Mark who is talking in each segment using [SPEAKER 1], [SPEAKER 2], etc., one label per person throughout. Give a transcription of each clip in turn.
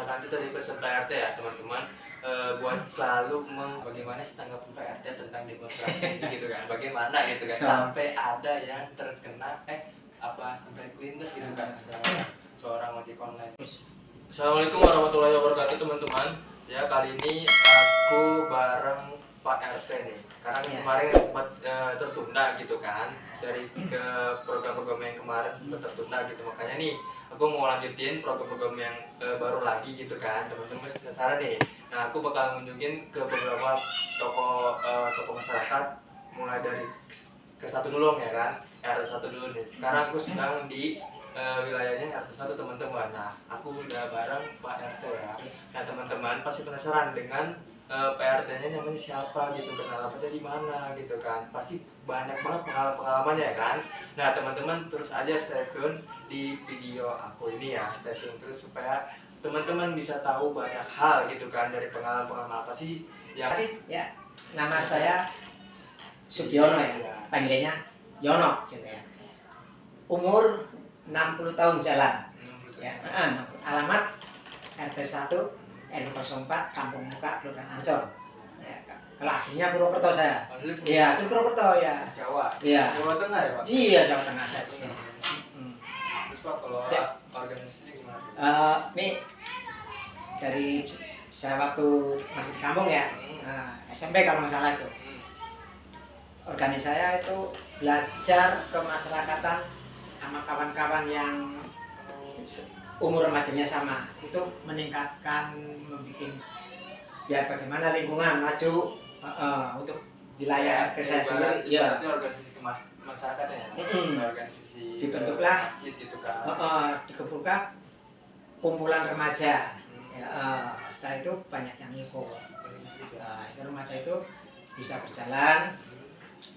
[SPEAKER 1] nanti dari pesan PRT ya teman-teman, buat selalu bagaimana sih tanggapan PRT tentang demonstrasi ini gitu kan, bagaimana gitu kan, sampai ada yang terkena sampai lintas gitu kan seorang ojek online. Assalamualaikum warahmatullahi wabarakatuh teman-teman. Ya, kali ini aku bareng Pak RT nih, karena kemarin sempat tertunda gitu kan, dari ke program-program yang kemarin sempat tertunda gitu, makanya nih aku mau lanjutin program-program yang baru lagi gitu kan teman-teman. Sekarang nih, nah aku bakal ngunjungin ke beberapa toko masyarakat, mulai dari ke satu dulu ya kan, RT satu dulu nih. Sekarang aku sedang di wilayahnya RT 1 teman-teman. Nah, aku udah bareng Pak RT ya. Nah, teman-teman pasti penasaran dengan PRT-nya namanya siapa gitu, kenalannya di mana gitu kan. Pasti banyak banget pengalamannya ya kan. Nah, teman-teman terus aja stay tune di video aku ini ya, stay tune terus supaya teman-teman bisa tahu banyak hal gitu kan, dari pengalaman-pengalaman apa sih yang
[SPEAKER 2] ya. Nama saya Sugiono ya, panggilannya Yono gitu ya. Umur 60 tahun jalan. Ya, alamat RT 1 RW 04 Kampung Muka Kelurahan Ancol. Ya, kalau aslinya Purwokerto saya. Iya, asli Purwokerto ya.
[SPEAKER 1] Jawa.
[SPEAKER 2] Iya.
[SPEAKER 1] Jawa Tengah ya, Pak?
[SPEAKER 2] Iya, Jawa Tengah saya di sini.
[SPEAKER 1] Terus Pak, kalau organisasi gimana?
[SPEAKER 2] Nih dari saya waktu masih di kampung ya, SMP kalau nggak salah itu. Organisasi saya itu belajar kemasyarakatan sama kawan-kawan yang umur remajanya sama, itu meningkatkan, membuat biar bagaimana lingkungan maju untuk wilayah RT saya sendiri.
[SPEAKER 1] Ya, itu organisasi masyarakat ya. Organisasi
[SPEAKER 2] dibentuklah
[SPEAKER 1] masjid gitu kan.
[SPEAKER 2] Dibentuklah kumpulan remaja. Setelah itu banyak yang ikut. Itu remaja itu bisa berjalan,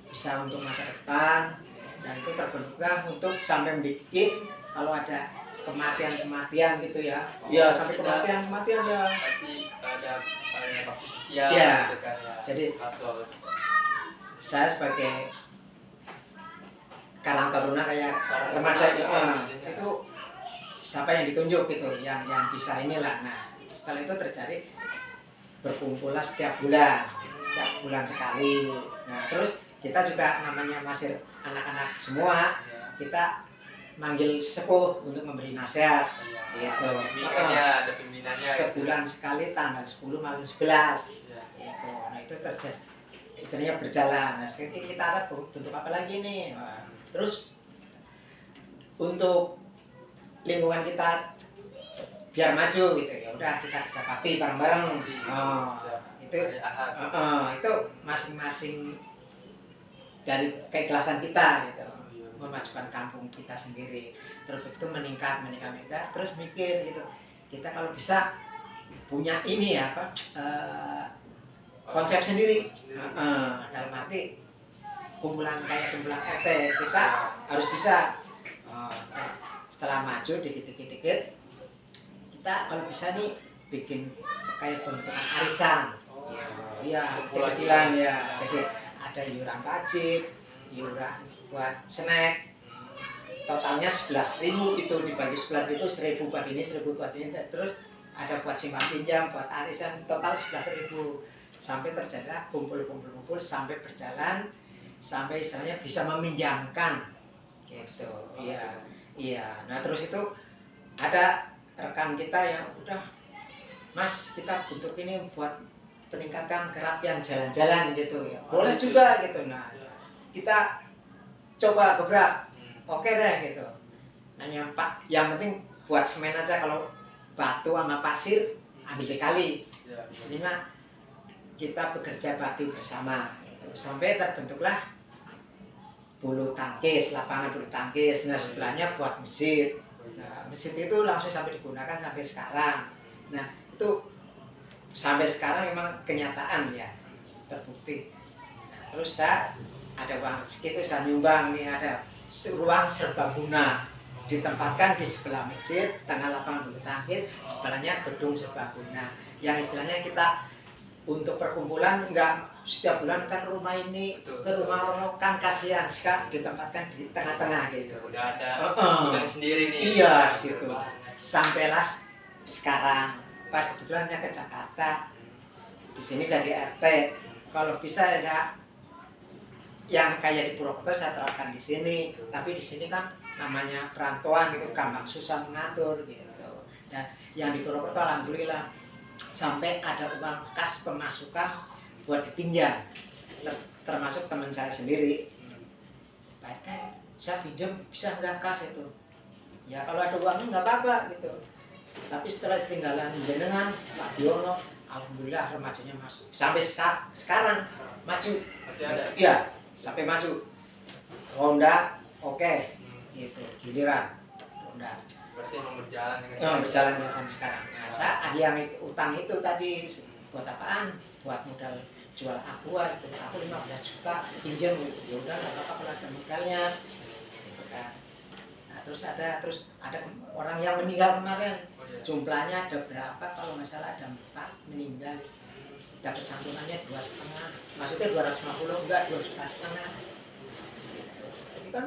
[SPEAKER 2] bisa untuk masa depan, dan itu terbentuklah untuk sampai bikin kalau ada kematian gitu ya. Ya, sampai kematian ya.
[SPEAKER 1] Tapi ada bakti sosial
[SPEAKER 2] ya.
[SPEAKER 1] Gitu kan ya.
[SPEAKER 2] Jadi saya sebagai Karang Taruna kayak remaja itu siapa yang ditunjuk gitu, yang bisa inilah. Nah, setelah itu terjadi berkumpullah setiap bulan sekali. Nah, terus kita juga namanya masih anak-anak semua, kita manggil sepuh untuk memberi nasihat gitu.
[SPEAKER 1] Ada pembinanya
[SPEAKER 2] sebulan gitu. Sekali tanggal 10 malam 11 gitu. Nah, itu terjadi istilahnya berjalan. Nah, sekarang kita ada bentuk apa lagi nih? Terus untuk lingkungan kita biar maju gitu ya, udah kita kerja bakti bareng-bareng. Itu masing-masing dari keikhlasan kita gitu, memajukan kampung kita sendiri. Terus itu meningkat, terus mikir gitu, kita kalau bisa punya ini ya konsep sendiri. Dalam arti kumpulan RT kita harus bisa setelah maju dikit kita kalau bisa nih bikin kayak bentukan arisan. Ya, kecil-kecilan ya. Jadi ada iuran wajib, iuran buat snack, totalnya 11.000 itu, dibagi 11.000, 1.000 buat ini, 1.000 buat ini, terus ada buat simpan pinjam, buat arisan, total 11.000. Sampai terjadi kumpul sampai berjalan, sampai istilahnya bisa meminjamkan gitu. Iya. Nah, terus itu ada rekan kita yang udah, Mas, kita butuh ini buat peningkatan kerapian jalan-jalan gitu ya. Boleh juga gitu. Nah, kita coba gebrak. Oke deh gitu. Nanya Pak, yang penting buat semen aja, kalau batu sama pasir ambil dikali. Istilahnya kita bekerja bakti bersama gitu. Sampai terbentuklah bulu tangkis, lapangan bulu tangkis. Nah, sebelahnya buat masjid. Nah, masjid itu langsung sampai digunakan sampai sekarang. Nah, itu sampai sekarang memang kenyataan ya, terbukti. Nah, terus saya ada uang rezeki itu saya nyumbang nih, ada ruang serbaguna ditempatkan di sebelah masjid, tengah lapangan bulu tangkis, sebelahnya gedung serbaguna. Yang istilahnya kita untuk perkumpulan enggak setiap bulan kan rumah ini ke rumah orang, kan kasihan sekali ditempatkan di tengah-tengah gitu.
[SPEAKER 1] Udah ada udah sendiri nih.
[SPEAKER 2] Iya, di situ. Sampailah sekarang Pas kebetulan saya ke Jakarta, di sini jadi RT. Kalau bisa ya yang kayak di Purwokerto saya terapkan di sini. Tapi di sini kan namanya perantauan itu gampang susah mengatur gitu. Dan yang di Purwokerto alhamdulillah sampai ada uang kas pemasukan buat dipinjam. Termasuk teman saya sendiri. Baiknya saya pinjam bisa nggak kas itu? Ya kalau ada uangnya nggak apa-apa gitu. Tapi setelah ketinggalan jenengan Pak Diono, alhamdulillah remajunya masuk. Sampai sekarang maju.
[SPEAKER 1] Masih ada.
[SPEAKER 2] Iya, sampai maju. Honda oke. Gitu, giliran Honda.
[SPEAKER 1] Berarti emang berjalan dengan
[SPEAKER 2] Berjalan ya sampai sekarang. Nah, saya ada yang utang itu tadi buat apaan? Buat modal jual aqua itu. Aku 15 juta pinjam gitu. Ya udah enggak apa-apa kalau ada modalnya. Gitu kan. Nah, terus ada orang yang meninggal kemarin. Jumlahnya ada berapa? Kalau nggak salah ada 4 meninggal. Dapat santunannya 2,5. Maksudnya 250 enggak 2,5 juta. Ini kan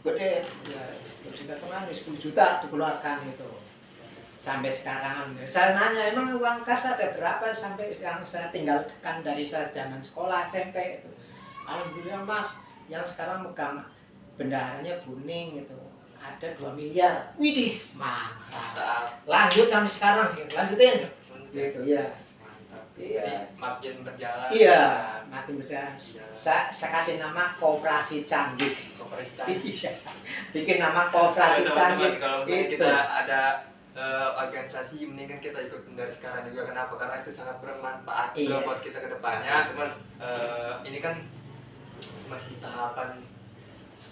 [SPEAKER 2] gede ya, 2,5 juta 10 juta dikeluarkan itu. Sampai sekarang saya nanya emang uang kas ada berapa sampai yang saya tinggalkan dari saya zaman sekolah SMP itu. Alhamdulillah Mas, yang sekarang megang bendaharanya Buning gitu. Ada 2 miliar. Widih, mantap. Lanjut sampai sekarang sih, lanjutin. Gitu ya.
[SPEAKER 1] Mantap.
[SPEAKER 2] Iya.
[SPEAKER 1] Jadi makin berjalan.
[SPEAKER 2] Iya, makin berjalan. Saya kasih nama Koperasi Canggih.
[SPEAKER 1] Koperasi Canggih.
[SPEAKER 2] Bikin nama Koperasi Canggih.
[SPEAKER 1] Teman-teman, kalau misalnya kita ada organisasi, mendingan kita ikut dari sekarang juga. Kenapa? Karena itu sangat bermanfaat juga buat kita ke depannya. Cuman ini kan masih tahapan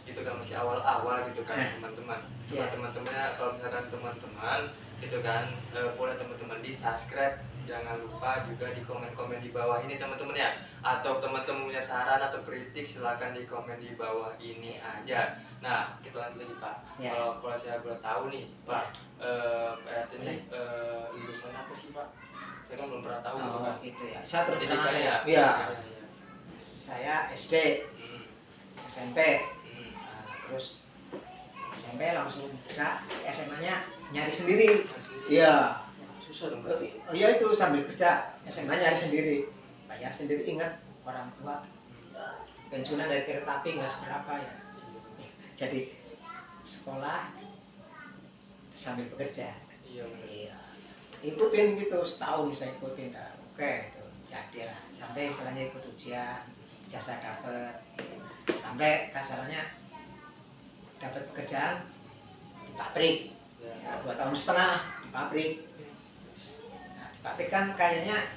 [SPEAKER 1] itu kan, masih awal-awal gitu kan teman-teman. Teman-temannya kalau misalkan teman-teman itu kan boleh teman-teman di subscribe, jangan lupa juga di komen-komen di bawah ini teman-teman ya. Atau teman-teman punya saran atau kritik silakan di komen di bawah ini aja. Nah kita lanjut lagi Pak. Kalau saya boleh tahu nih Pak, Pak RT ini lulusan apa sih Pak? Saya kan belum pernah tahu gitu kan.
[SPEAKER 2] Itu ya. Saya terus
[SPEAKER 1] terang
[SPEAKER 2] ya. Iya. Saya SD, SMP. Terus SMP langsung bisa, SMA-nya nyari sendiri. Iya.
[SPEAKER 1] Susah dong.
[SPEAKER 2] Iya itu sambil kerja, SMA nyari sendiri, bayar sendiri. Ingat orang tua pensiunan dari kereta api nggak seberapa ya. Jadi sekolah sambil bekerja.
[SPEAKER 1] Iya.
[SPEAKER 2] Ikutin gitu setahun bisa ikutin. Oke, itu jadilah sampai istilahnya ikut ujian, jasa dapet, sampai kasarannya dapat pekerjaan di pabrik ya, 2,5 tahun di pabrik. Nah, di pabrik kan kayaknya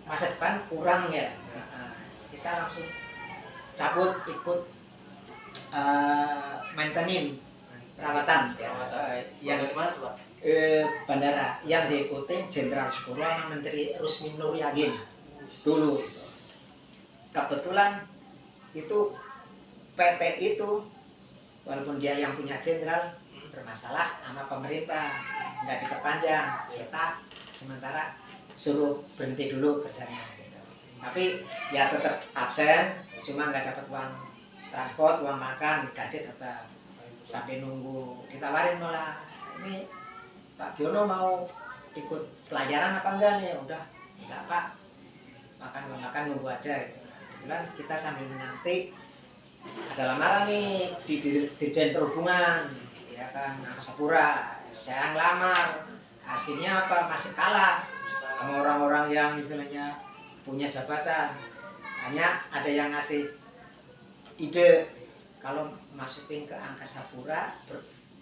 [SPEAKER 2] masa depan kurang ya. Nah, kita langsung cabut ikut maintenance perawatan ya. Yang
[SPEAKER 1] di mana tuh Pak?
[SPEAKER 2] Bandara yang diikutin Jenderal Sukuro sama Menteri Rusmin Nur Yagin dulu. Kebetulan itu PT itu walaupun dia yang punya jenderal bermasalah sama pemerintah, nggak diperpanjang. Kita sementara suruh berhenti dulu kerjanya gitu. Tapi ya tetap absen, cuma nggak dapat uang transport, uang makan, gaji tetap. Sampai nunggu ditawarin malah, ini Pak Giono mau ikut pelajaran apa enggak nih? Udah enggak Pak, makan nunggu aja gitu. Kebetulan kita sambil menanti ada lamaran nih di Dirjen Perhubungan ya kan, Angkasa Pura. Saya ngelamar, hasilnya apa? Masih kalah sama orang-orang yang istilahnya punya jabatan. Hanya ada yang ngasih ide kalau masukin ke Angkasa Pura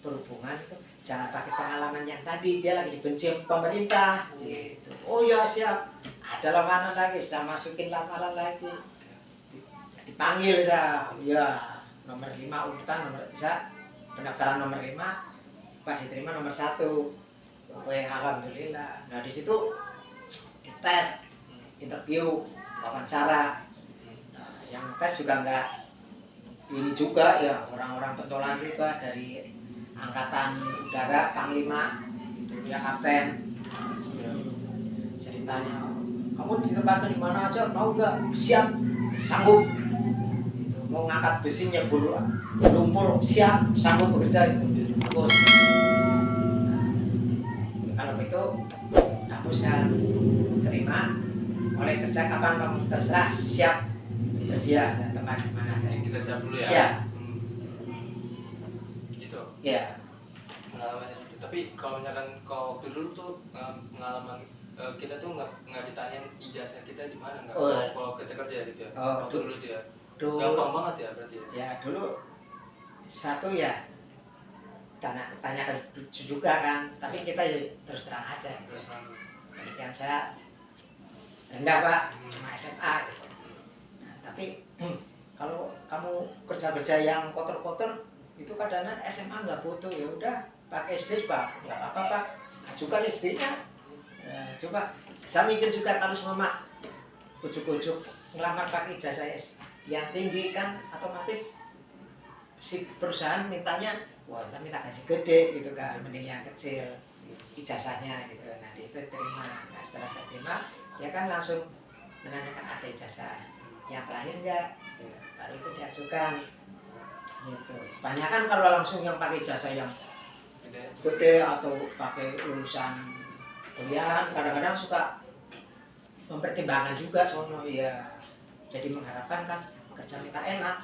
[SPEAKER 2] Perhubungan itu jangan pakai pengalaman yang tadi, dia lagi dibenci pemerintah gitu. Oh ya siap, ada lamaran lagi, saya masukin lamaran lagi. Dipanggil saya, ya nomor 5 urutan, nomor bisa pendaftaran nomor 5 pas diterima nomor 1. Oke, alhamdulillah. Nah di situ dites, interview, wawancara. Nah, yang tes juga enggak ini juga ya, orang-orang pentolan juga dari Angkatan Udara Panglima itu dia kapten. Saya ditanya, kamu ditempatkan di mana aja, mau nggak? Siap, sanggup. Mau ngangkat besi nyebur lumpur, siap, sanggup bekerja itu. Bagus. Nah, kalau itu kapan kamu terserah siap bersedia tempat mana saja.
[SPEAKER 1] Kita siap dulu ya.
[SPEAKER 2] Ya.
[SPEAKER 1] Gitu.
[SPEAKER 2] Ya.
[SPEAKER 1] Pengalaman itu. Tapi kalau misalkan kalau waktu dulu tuh pengalaman kita tuh nggak ditanyain ijazah kita di mana nggak?
[SPEAKER 2] Oh.
[SPEAKER 1] Kalau kita kerja gitu ya.
[SPEAKER 2] Oh,
[SPEAKER 1] waktu dulu tuh ya.
[SPEAKER 2] Dulu.
[SPEAKER 1] Gampang banget ya berarti ya.
[SPEAKER 2] Ya dulu satu ya tanyakan juga kan, tapi kita ya terus terang aja.
[SPEAKER 1] Terus
[SPEAKER 2] Pendidikan saya rendah Pak, cuma SMA gitu. Nah, tapi kalau kamu kerja yang kotor-kotor itu kadang-kadang SMA nggak butuh, ya udah pakai SD Pak, nggak apa-apa Pak, ajukan SD-nya. Nah, coba saya mikir juga kalau mama ujuk-ujuk ngelamar pakai ijazah yang tinggi kan otomatis si perusahaan mintanya, wah kita minta gaji gede gitu kan, mending yang kecil ijazahnya gitu. Nah itu terima. Nah setelah terima dia kan langsung menanyakan ada ijazah yang terakhir enggak, baru itu diajukan gitu. Banyak kan kalau langsung yang pakai ijazah yang gede atau pakai lulusan kuliah kadang-kadang suka mempertimbangkan juga sono ya, jadi mengharapkan kan kerja minta enak,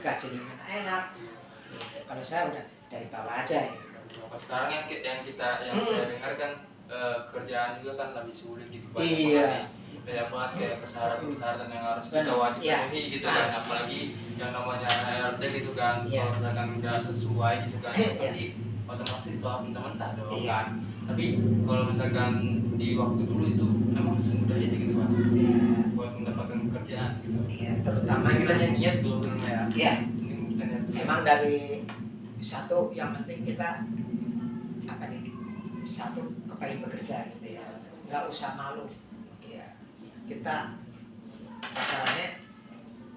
[SPEAKER 2] gajinya minta enak gitu. Kalau saya udah dari bawah aja gitu.
[SPEAKER 1] Sekarang yang saya dengar kan kerjaan juga kan lebih sulit gitu, banyak banget kayak persyaratan yang harus kita wajib penuhi gitu kan, apalagi yang namanya ART gitu kan. Kalau misalkan udah sesuai gitu kan pasti otomatis itu mentah-mentah dong kan. Tapi kalau misalkan di waktu dulu itu emang semudah itu gitu kan buat mendapatkan pekerjaan gitu.
[SPEAKER 2] Terutama
[SPEAKER 1] kita niat dulu ya.
[SPEAKER 2] Emang dari satu yang penting kita apa nih, satu kepengen bekerja gitu ya, nggak usah malu ya. Kita masalahnya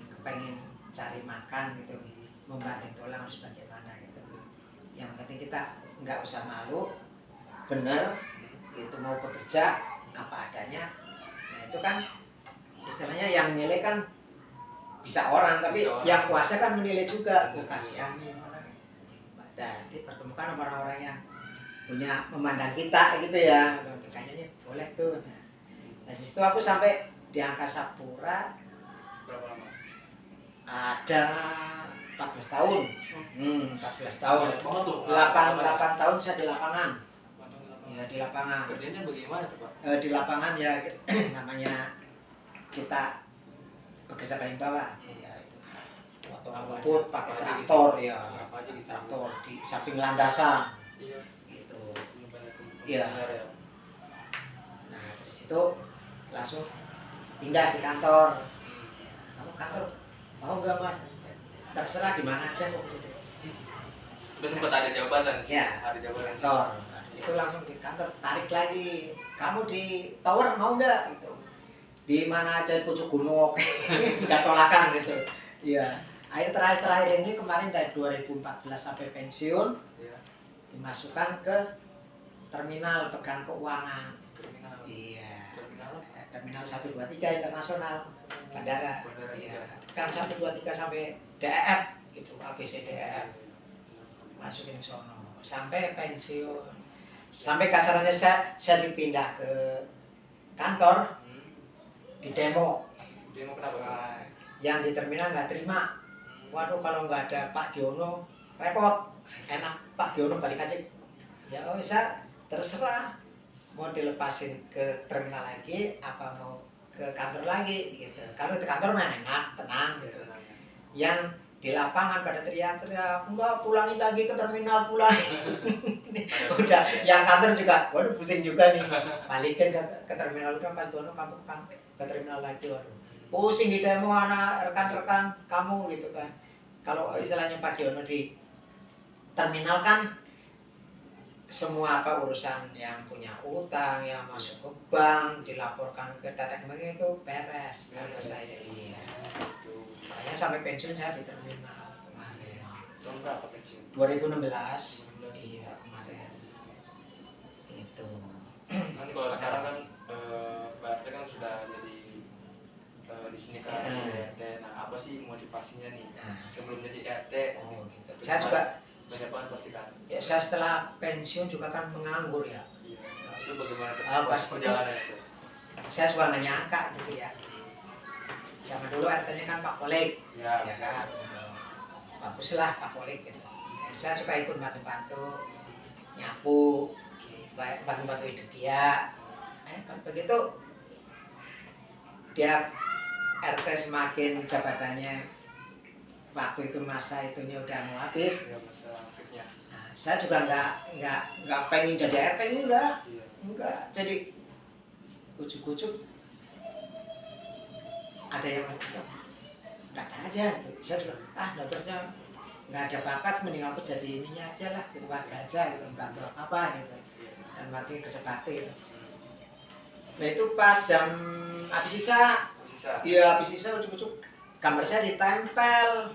[SPEAKER 2] kepengen cari makan gitu, membanting tulang harus bagaimana gitu. Yang penting kita nggak usah malu, bener itu mau bekerja apa adanya. Nah itu kan istilahnya yang nilai kan bisa orang, tapi yang kuasa kan menilai juga. Kasihan orang. Dan dipertemukan sama orang-orang yang punya memandang kita gitu ya, kayaknya boleh tuh. Nah disitu aku sampai di Angkasa Pura
[SPEAKER 1] berapa lama?
[SPEAKER 2] Ada 14 tahun. 14 tahun. 8 tahun saya di lapangan. Ya di lapangan.
[SPEAKER 1] Kerjanya bagaimana tuh Pak?
[SPEAKER 2] Di lapangan ya namanya kita bekerja paling bawah. Ya itu. Waktu rumput pakai traktor ya. Traktor di samping landasan.
[SPEAKER 1] Iya.
[SPEAKER 2] Gitu.
[SPEAKER 1] Iya.
[SPEAKER 2] Nah dari situ langsung pindah di kantor. Kamu kantor mau nggak Mas? Terserah di mana aja kok gitu.
[SPEAKER 1] Udah sempat ada jabatan sih.
[SPEAKER 2] Ya.
[SPEAKER 1] Ada jabatan
[SPEAKER 2] Kantor. Itu langsung di kantor, tarik lagi. Kamu di tower mau nggak gitu? Di mana aja pucuk gunung, udah tolakan gitu. Iya. Terakhir ini kemarin dari 2014 sampai pensiun, dimasukkan ke terminal pegang keuangan.
[SPEAKER 1] Terminal.
[SPEAKER 2] Iya.
[SPEAKER 1] Terminal.
[SPEAKER 2] Terminal 123 internasional bandara. Iya. Kan 123 sampai DEF gitu, ABCDEF. Masukin sono sampai pensiun. Sampai kasarannya saya dipindah ke kantor di demo.
[SPEAKER 1] Demo kenapa?
[SPEAKER 2] Yang di terminal nggak terima. Waduh kalau nggak ada Pak Giono repot. Enak Pak Giono balik aja. Ya bisa terserah mau dilepasin ke terminal lagi apa mau ke kantor lagi gitu. Kalau di kantor mah enak tenang gitu. Yang di lapangan pada teriak-teriak, enggak pulangin lagi ke terminal, pulang. Udah yang kantor juga waduh pusing juga nih, balikin ke terminal. Udah Mas Dono kamu ke terminal lagi, waduh pusing di demo anak rekan-rekan kamu gitu kan. Kalau istilahnya Pak Giono di terminal kan semua apa urusan yang punya utang yang masuk ke bank dilaporkan ke data kembali itu beres. Kalau saya iya, makanya sampai pensiun saya di terminal kemarin.
[SPEAKER 1] Tahun berapa pensiun?
[SPEAKER 2] 2016. Iya kemarin. Itu.
[SPEAKER 1] Kan kalau sekarang kan Pak RT kan sudah jadi di sini kan RT. Nah apa sih motivasinya nih sebelum jadi RT?
[SPEAKER 2] Oh gitu. Saya juga
[SPEAKER 1] banyak banget pasti kan.
[SPEAKER 2] Ya saya setelah pensiun juga kan menganggur ya.
[SPEAKER 1] Iya. Itu bagaimana
[SPEAKER 2] Pas
[SPEAKER 1] perjalanan itu?
[SPEAKER 2] Saya suka nggak nyangka gitu ya. Zaman dulu RT-nya kan Pak Kolik,
[SPEAKER 1] Ya.
[SPEAKER 2] ya kan. Baguslah Pak Kolik gitu. Saya suka ikut bantu-bantu nyapu, bantu-bantu itu dia. Begitu dia RT semakin jabatannya, waktu itu masa itunya udah mau habis.
[SPEAKER 1] Ya, masa aktifnya.
[SPEAKER 2] Nah, saya juga nggak pengen jadi RT, enggak.
[SPEAKER 1] Iya.
[SPEAKER 2] Enggak, jadi ujuk-ujuk ada yang daftar aja gitu. Saya juga daftarnya nggak ada bakat, mending aku jadi ininya aja lah, gitu, warga aja gitu, bantu apa gitu, dan mati kerja bakti gitu. Nah itu pas jam habis sisa,
[SPEAKER 1] Bisa.
[SPEAKER 2] iya habis sisa ujuk-ujuk gambar saya ditempel,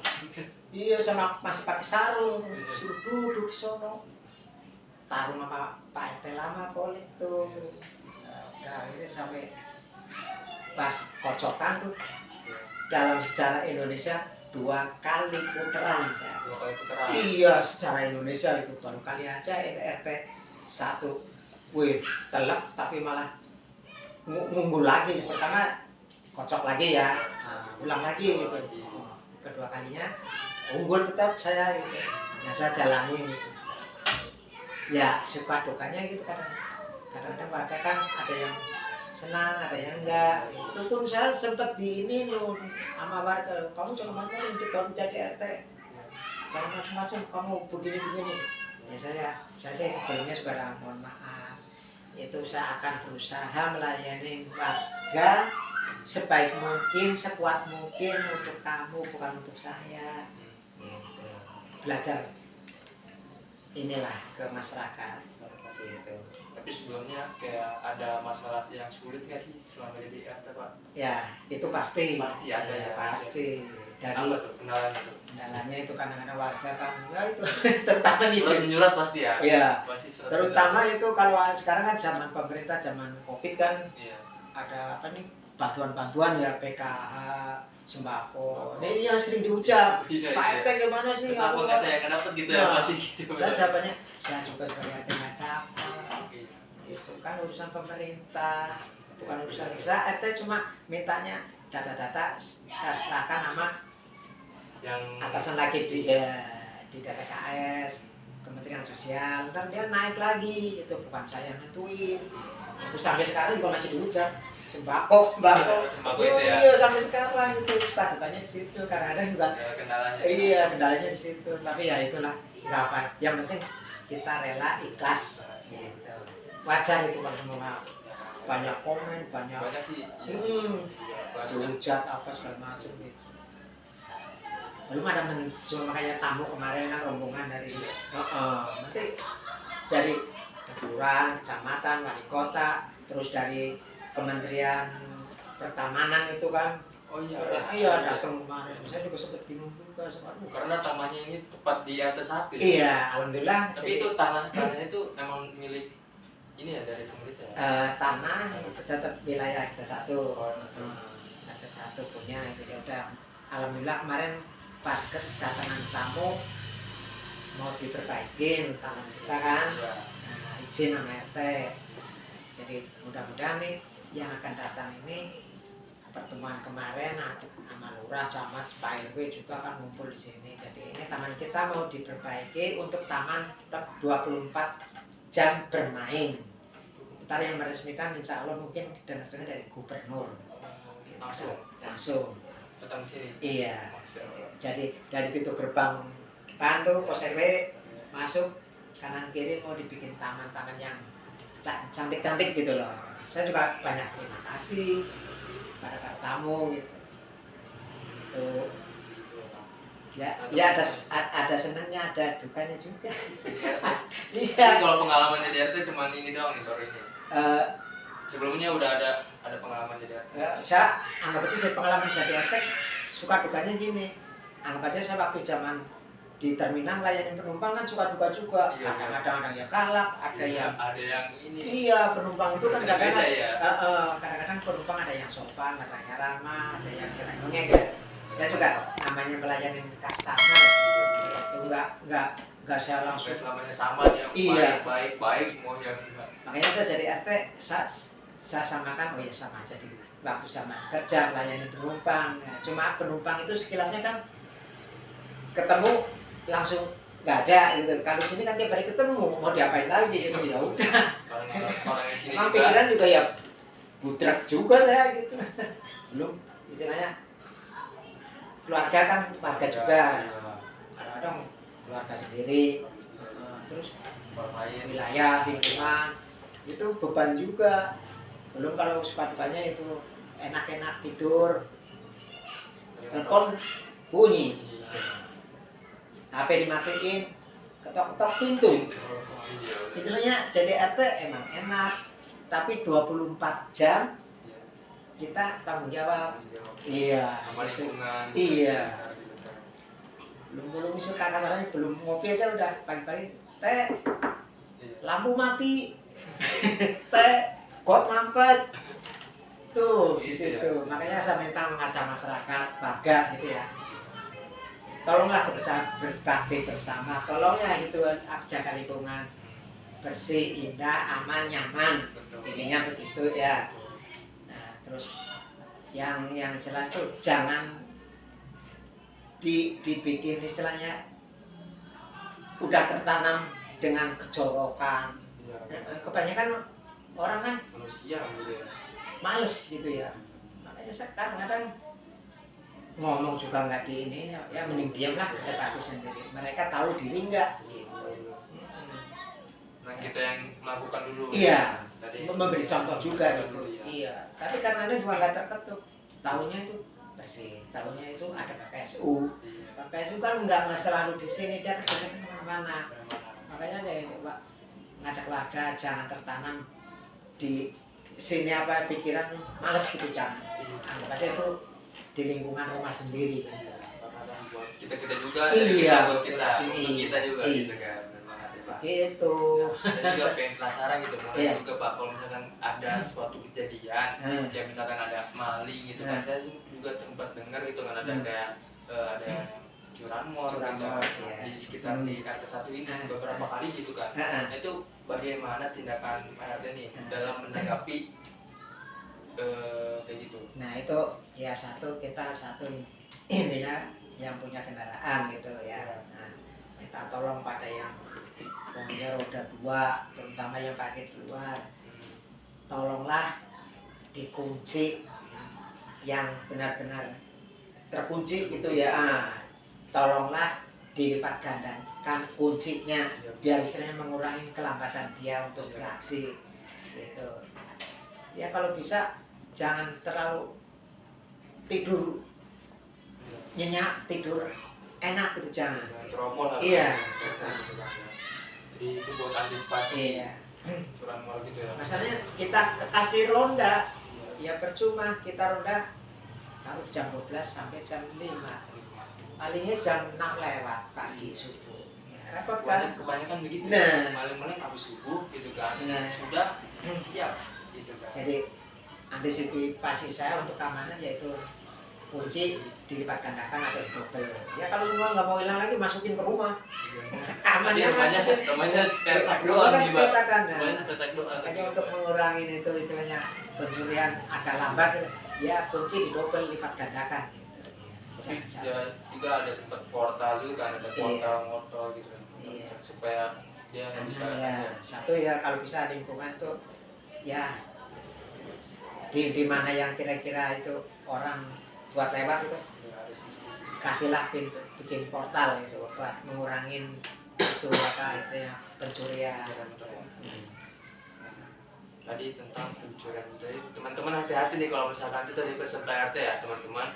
[SPEAKER 2] iya sama masih pakai sarung, suruh duduk di sono, sarung sama Pak RT lama Polik tuh. Nah, ini sampai pas kocokan tuh dalam sejarah Indonesia 2 kali putaran saya.
[SPEAKER 1] 2 kali putaran.
[SPEAKER 2] Iya, secara Indonesia itu baru kali aja RT 1. Wih, telak tapi malah ngunggul lagi. Pertama kocok lagi ya, ulang lagi gitu. Kedua kalinya unggul tetap saya gitu. Nah, saya jalani gitu. Ya suka dukanya gitu kadang-kadang warga kan ada yang senang, ada yang enggak. Itu pun saya sempat di ini loh sama warga, kamu jangan macam untuk kamu jadi RT, jangan macam-macam, kamu begini-begini. Ya saya sebelumnya sudah mohon maaf. Itu saya akan berusaha melayani warga sebaik mungkin, sekuat mungkin untuk kamu, bukan untuk saya. Gitu. Belajar inilah ke masyarakat. Gitu.
[SPEAKER 1] Tapi sebelumnya kayak ada masalah yang sulit nggak sih selama jadi RT, Pak?
[SPEAKER 2] Ya, itu pasti.
[SPEAKER 1] Pasti ada ya.
[SPEAKER 2] Pasti. Dari
[SPEAKER 1] Apa tuh kendalanya tuh?
[SPEAKER 2] kendalanya itu kadang-kadang warga kan, ya itu terutama
[SPEAKER 1] Surat
[SPEAKER 2] gitu.
[SPEAKER 1] menyurat pasti ya.
[SPEAKER 2] Iya.
[SPEAKER 1] Pasti surat
[SPEAKER 2] Terutama
[SPEAKER 1] menyurat.
[SPEAKER 2] itu kalau sekarang kan zaman pemerintah, zaman Covid kan
[SPEAKER 1] Iya.
[SPEAKER 2] ada apa nih? Bantuan-bantuan ya, PKH, sembako. Nah, ini yang sering dihujat.
[SPEAKER 1] Iya,
[SPEAKER 2] Pak
[SPEAKER 1] iya.
[SPEAKER 2] RT gimana sih?
[SPEAKER 1] Kenapa
[SPEAKER 2] Aku-
[SPEAKER 1] nggak saya nggak dapet gitu ya?
[SPEAKER 2] Nah,
[SPEAKER 1] Pasti gitu.
[SPEAKER 2] Saya jawabannya, saya juga sebagai RT nggak dapat.
[SPEAKER 1] Iya.
[SPEAKER 2] Itu kan urusan pemerintah, bukan urusan kita. RT cuma mintanya data-data saya serahkan sama
[SPEAKER 1] Yang
[SPEAKER 2] atasan lagi di DTKS, Kementerian Sosial. Ntar dia naik lagi, itu bukan saya yang nentuin. Itu sampai sekarang juga masih dihujat. Sembako.
[SPEAKER 1] Sembako itu ya?
[SPEAKER 2] Iya, sampai sekarang itu sepatukannya di situ. Kadang-kadang juga
[SPEAKER 1] ada kendalanya.
[SPEAKER 2] iya, kendalanya di situ. Tapi ya itulah, nggak apa. Yang penting kita rela ikhlas. Gitu. Wajar itu kalau semua banyak komen, banyak
[SPEAKER 1] Banyak sih. Iya. Banyak.
[SPEAKER 2] dihujat apa segala macam gitu. Belum ada makanya tamu kemarin kan rombongan dari nanti dari kelurahan, kecamatan, wali kota, terus dari Kementerian Pertamanan itu kan.
[SPEAKER 1] Oh iya.
[SPEAKER 2] Iya datang kemarin. Saya juga sempat bingung juga
[SPEAKER 1] Karena tamannya ini tepat di atas sapi.
[SPEAKER 2] Iya, alhamdulillah.
[SPEAKER 1] Tapi itu tanahnya itu memang milik ini ya dari pemerintah. Ya?
[SPEAKER 2] Tanah itu tetap wilayah RT 1. RT 1 punya itu ya udah. Alhamdulillah kemarin pas kedatangan tamu mau diperbaikin taman kita kan.
[SPEAKER 1] Iya.
[SPEAKER 2] Nah, izin sama RT. Jadi mudah-mudahan nih yang akan datang ini pertemuan kemarin sama lurah, camat, Pak RW juga akan ngumpul di sini. Jadi ini taman kita mau diperbaiki untuk taman tetap 24 jam bermain. Ntar yang meresmikan insya Allah mungkin dengar-dengar dari gubernur. Langsung.
[SPEAKER 1] Datang sini.
[SPEAKER 2] Iya. Jadi dari pintu gerbang depan tuh pos RW masuk kanan kiri mau dibikin taman-taman yang cantik-cantik gitu loh. Saya juga banyak terima kasih pada para tamu gitu. Tuh. Ya ada senangnya, ada dukanya juga.
[SPEAKER 1] Iya.
[SPEAKER 2] Iya.
[SPEAKER 1] Kalau pengalaman jadi RT cuma ini doang nih baru ini.
[SPEAKER 2] Eh,
[SPEAKER 1] Sebelumnya udah ada pengalaman jadi RT.
[SPEAKER 2] saya anggap aja dari pengalaman jadi RT suka dukanya gini. Anggap aja saya waktu zaman di terminal layanin penumpang kan suka duka juga.
[SPEAKER 1] Iya.
[SPEAKER 2] Kadang-kadang ada yang galak, ada yang
[SPEAKER 1] ini.
[SPEAKER 2] iya penumpang itu kan kadang-kadang
[SPEAKER 1] ya.
[SPEAKER 2] kadang-kadang penumpang ada yang sopan, ada yang ramah, ada yang keren ya. Saya juga namanya melayani customer itu nggak saya langsung.
[SPEAKER 1] Selamanya sama ya.
[SPEAKER 2] Iya.
[SPEAKER 1] Baik semuanya.
[SPEAKER 2] Makanya saya jadi RT saya samakan, oh ya sama aja di waktu sama kerja melayani penumpang. Nah, cuma penumpang itu sekilasnya kan ketemu langsung nggak ada gitu. Kalau sini kan tiap hari ketemu, mau diapain lagi di sini, ya udah.
[SPEAKER 1] Orang yang sini
[SPEAKER 2] Emang
[SPEAKER 1] juga
[SPEAKER 2] pikiran juga ya budrak juga saya gitu. Belum istilahnya keluarga kan keluarga juga. Kadang-kadang keluarga sendiri, terus
[SPEAKER 1] orang lain.
[SPEAKER 2] wilayah lingkungan itu beban juga. Belum kalau sepatu-sepatunya itu enak-enak tidur, telepon bunyi, HP dimatiin, ketok-ketok pintu. Istilahnya jadi RT emang enak, tapi 24 jam kita tanggung jawab. Iya,
[SPEAKER 1] Sama
[SPEAKER 2] situ.
[SPEAKER 1] lingkungan.
[SPEAKER 2] Iya. Belum misal kakak sarannya belum ngopi aja udah pagi-pagi teh lampu mati, teh got mampet. Tuh di situ. Makanya saya minta mengajak masyarakat warga gitu ya. Tolonglah berbakti bersama. Tolongnya itu jaga lingkungan bersih, indah, aman, nyaman. Intinya begitu ya. Nah, terus yang jelas tuh jangan dibikin istilahnya udah tertanam dengan kejorokan. Kebanyakan orang kan
[SPEAKER 1] Manusia gitu ya.
[SPEAKER 2] males gitu ya. Makanya saya kadang-kadang ngomong juga nggak di ini ya mending diamlah seperti sendiri. Mereka tahu diri nggak gitu.
[SPEAKER 1] Nah kita yang melakukan dulu.
[SPEAKER 2] Iya.
[SPEAKER 1] Tadi
[SPEAKER 2] Memberi contoh juga gitu.
[SPEAKER 1] Iya.
[SPEAKER 2] Iya. Tapi kadang-kadang juga nggak terketuk. Tahunya itu bersih. Tahunya itu ada PPSU.
[SPEAKER 1] Iya.
[SPEAKER 2] PPSU kan nggak selalu di sini, dia kerjanya kemana-mana. Makanya deh Pak, ngajak warga jangan tertanam di sini apa pikiran males gitu, jangan. Anggap aja itu di lingkungan rumah sendiri kan.
[SPEAKER 1] Buat kita juga.
[SPEAKER 2] Iya,
[SPEAKER 1] Buat kita.
[SPEAKER 2] sini.
[SPEAKER 1] Untuk kita juga
[SPEAKER 2] Iya.
[SPEAKER 1] gitu kan. Memang ada, Pak.
[SPEAKER 2] Gitu.
[SPEAKER 1] Saya juga pengen penasaran gitu, mulai
[SPEAKER 2] Iya.
[SPEAKER 1] juga Pak, kalau misalkan ada suatu kejadian, kayak misalkan ada maling gitu kan, saya juga tempat dengar gitu kan ada kayak ada curanmor gitu
[SPEAKER 2] Curanmor, iya.
[SPEAKER 1] di sekitar di RT 1 ini beberapa kali gitu kan. Nah itu bagaimana tindakan RT nih dalam menanggapi kayak gitu?
[SPEAKER 2] Nah itu ya kita satu intinya yang punya kendaraan gitu ya. Nah, minta tolong pada yang punya roda 2, terutama yang pakai di luar, tolonglah dikunci yang benar-benar terkunci gitu ya. Tolonglah dilipat gandakan kuncinya biar istilahnya mengurangi kelambatan dia untuk beraksi gitu. Ya kalau bisa jangan terlalu tidur nyenyak, tidur enak gitu, jangan.
[SPEAKER 1] Tromol lah.
[SPEAKER 2] Iya.
[SPEAKER 1] Jadi itu buat antisipasi
[SPEAKER 2] Iya.
[SPEAKER 1] curanmor gitu ya.
[SPEAKER 2] Masalahnya kita kasih ronda, ya percuma kita ronda harus jam 12 sampai jam 5. Palingnya jam 6 lewat pagi subuh. Ya, repot kan?
[SPEAKER 1] Kebanyakan begitu.
[SPEAKER 2] Nah.
[SPEAKER 1] Maling-maling habis subuh gitu kan.
[SPEAKER 2] Nah.
[SPEAKER 1] Sudah siap gitu kan.
[SPEAKER 2] Jadi antisipasi saya untuk keamanan yaitu kunci dilipat gandakan atau double. Ya kalau semua nggak mau hilang lagi masukin ke rumah. Amannya
[SPEAKER 1] Namanya petak doa
[SPEAKER 2] kan
[SPEAKER 1] juga.
[SPEAKER 2] petakan.
[SPEAKER 1] Namanya petak doa.
[SPEAKER 2] Makanya untuk mengurangi itu istilahnya pencurian agak lambat, ya kunci di double lipat gandakan gitu.
[SPEAKER 1] Ya, juga ada sempat portal juga kan, ada portal gitu kan.
[SPEAKER 2] Iya.
[SPEAKER 1] Supaya dia nggak bisa.
[SPEAKER 2] Ya, satu ya kalau bisa lingkungan tuh ya di mana yang kira-kira itu orang buat lewat itu
[SPEAKER 1] Ya, harus
[SPEAKER 2] kasihlah pintu bikin portal itu buat mengurangin itu apa itu ya pencurian.
[SPEAKER 1] Tadi tentang pencurian, jadi teman-teman hati-hati nih kalau misalkan itu dari peserta RT ya teman-teman,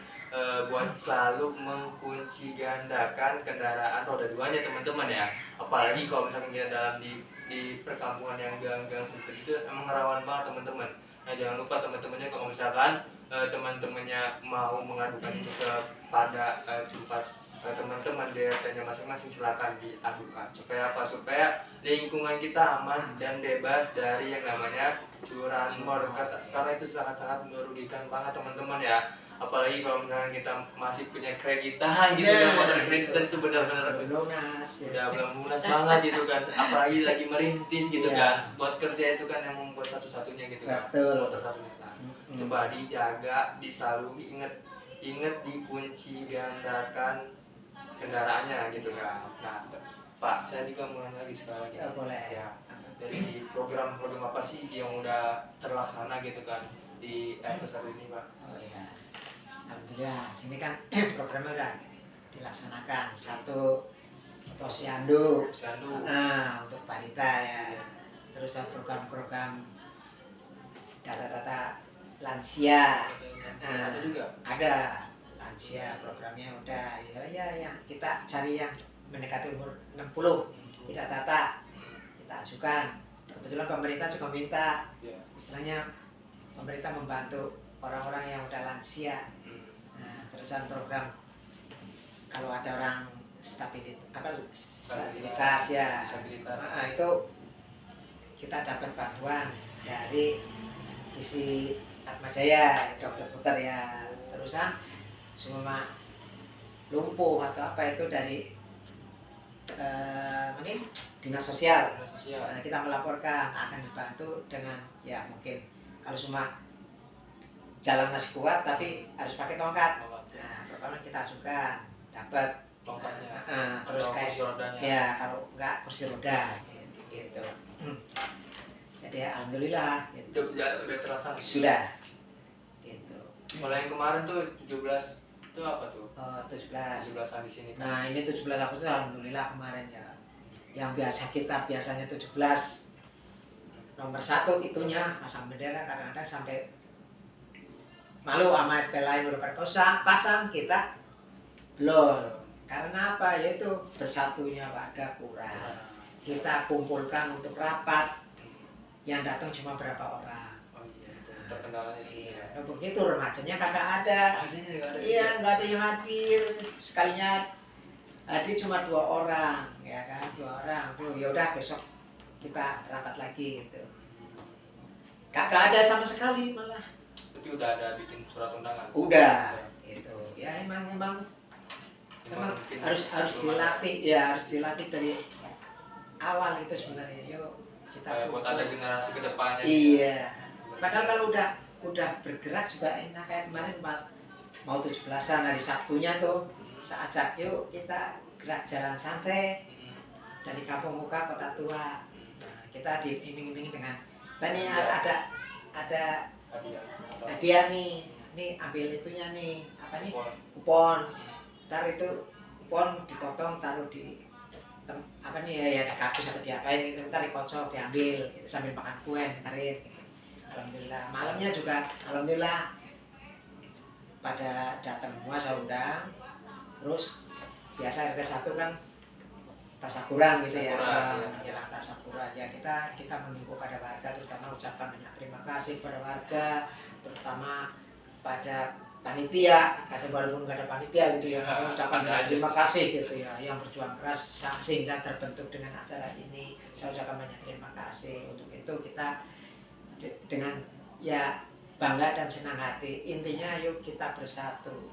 [SPEAKER 1] buat selalu mengunci gandakan kendaraan roda 2-nya teman-teman ya, apalagi kalau misalkan kita dalam di perkampungan yang gang-gang seperti itu emang rawan banget teman-teman. Nah jangan lupa teman-temannya kalau misalkan teman-temannya mau mengadukan itu kepada tempat teman-teman di RT-nya masing-masing silakan diadukan. Supaya apa? Supaya lingkungan kita aman dan bebas dari yang namanya curanmor. Karena itu sangat-sangat merugikan banget teman-teman ya. Apalagi kalau misalnya kita masih punya kreditan gitu kan, motor kreditan itu benar-benar
[SPEAKER 2] lunas ya.
[SPEAKER 1] udah belum lunas banget gitu kan, apalagi lagi merintis gitu
[SPEAKER 2] Iya.
[SPEAKER 1] kan, buat kerja itu kan yang membuat satu-satunya gitu kan,
[SPEAKER 2] Betul.
[SPEAKER 1] motor satunya. Nah, coba dijaga, selalu inget dikunci gandakan kendaraannya gitu kan. Nah Pak, saya juga mau nanya lagi sekali lagi
[SPEAKER 2] Ya, boleh.
[SPEAKER 1] ya, dari program-program apa sih yang udah terlaksana gitu kan di episode ini Pak?
[SPEAKER 2] Oh iya, alhamdulillah sini kan programnya udah dilaksanakan. Satu posyandu,
[SPEAKER 1] Sandu.
[SPEAKER 2] nah untuk balita ya, terus ada program-program data-data lansia.
[SPEAKER 1] Ada juga.
[SPEAKER 2] Ada lansia, programnya udah ya yang kita cari yang mendekati umur 60 tidak data kita ajukan. Kebetulan pemerintah juga minta,
[SPEAKER 1] Ya.
[SPEAKER 2] istilahnya pemerintah membantu orang-orang yang udah lansia. Nah, terusan program kalau ada orang stabilitas ya,
[SPEAKER 1] Disabilitas.
[SPEAKER 2] nah, itu kita dapat bantuan dari isi Atmajaya, dokter-dokter ya. Terusan semua lumpuh atau apa itu dari ini dinas sosial.
[SPEAKER 1] Dinas sosial.
[SPEAKER 2] Nah, kita melaporkan akan dibantu dengan ya mungkin kalau semua jalan masih kuat tapi harus pakai tongkat. Nah, pertama kita ajukan dapat
[SPEAKER 1] Tongkatnya.
[SPEAKER 2] terus
[SPEAKER 1] Atau
[SPEAKER 2] kayak
[SPEAKER 1] kursi rodanya.
[SPEAKER 2] ya kalau enggak kursi roda gitu. Jadi alhamdulillah gitu.
[SPEAKER 1] Udah terlaksana.
[SPEAKER 2] Sudah gitu.
[SPEAKER 1] Kalau yang kemarin tuh 17 itu apa tuh?
[SPEAKER 2] 17.
[SPEAKER 1] 17-an di sini kan.
[SPEAKER 2] Nah, ini 17 Agustus alhamdulillah kemarin ya. Yang biasa biasanya 17 nomor 1 itunya pasang bendera, kadang-kadang sampai malu sama RT lain udah pada pasang kita belum. Karena apa? Yaitu bersatunya warga kurang. Kita kumpulkan untuk rapat, yang datang cuma berapa orang.
[SPEAKER 1] Oh iya, itu terkendalanya sih.
[SPEAKER 2] Iya, nah, begitu remajanya kagak ada.
[SPEAKER 1] Akhirnya nggak ada.
[SPEAKER 2] Iya, nggak ada yang hadir. Sekalinya hadir cuma 2 orang, ya kan? 2 orang tuh. Ya udah besok kita rapat lagi gitu. Kagak ada sama sekali malah.
[SPEAKER 1] Tapi udah ada bikin surat undangan.
[SPEAKER 2] Udah, gitu. Ya emang
[SPEAKER 1] Emang
[SPEAKER 2] harus dilatih, ya harus dilatih dari awal itu sebenarnya. Yuk kita
[SPEAKER 1] kayak buat ada generasi kedepannya.
[SPEAKER 2] iya. Padahal kalau udah bergerak juga enak, kayak kemarin pas mau 17-an hari Sabtunya tuh saya ajak yuk kita gerak jalan santai dari Kampung Muka Kota Tua. Nah, kita diiming-imingi dengan tadi ada hadiah nih, ambil itunya nih, apa nih, kupon. Ntar itu kupon dipotong taruh di apa nih ya di kardus atau diapain gitu, ntar dikocok diambil gitu, sambil makan kue karet gitu. Alhamdulillah malamnya juga alhamdulillah pada datang semua saya undang. Terus biasa RT 1 kan tasakuran gitu ya, menjelang tasakuran ya kita mengimbau pada warga, terutama ucapan banyak terima kasih kepada warga, terutama pada panitia, kasih walaupun nggak ada panitia gitu ya, ucapan banyak terima kasih gitu ya, yang berjuang keras sehingga terbentuk dengan acara ini. Saya ucapkan banyak terima kasih. Untuk itu kita dengan ya bangga dan senang hati. Intinya yuk kita bersatu,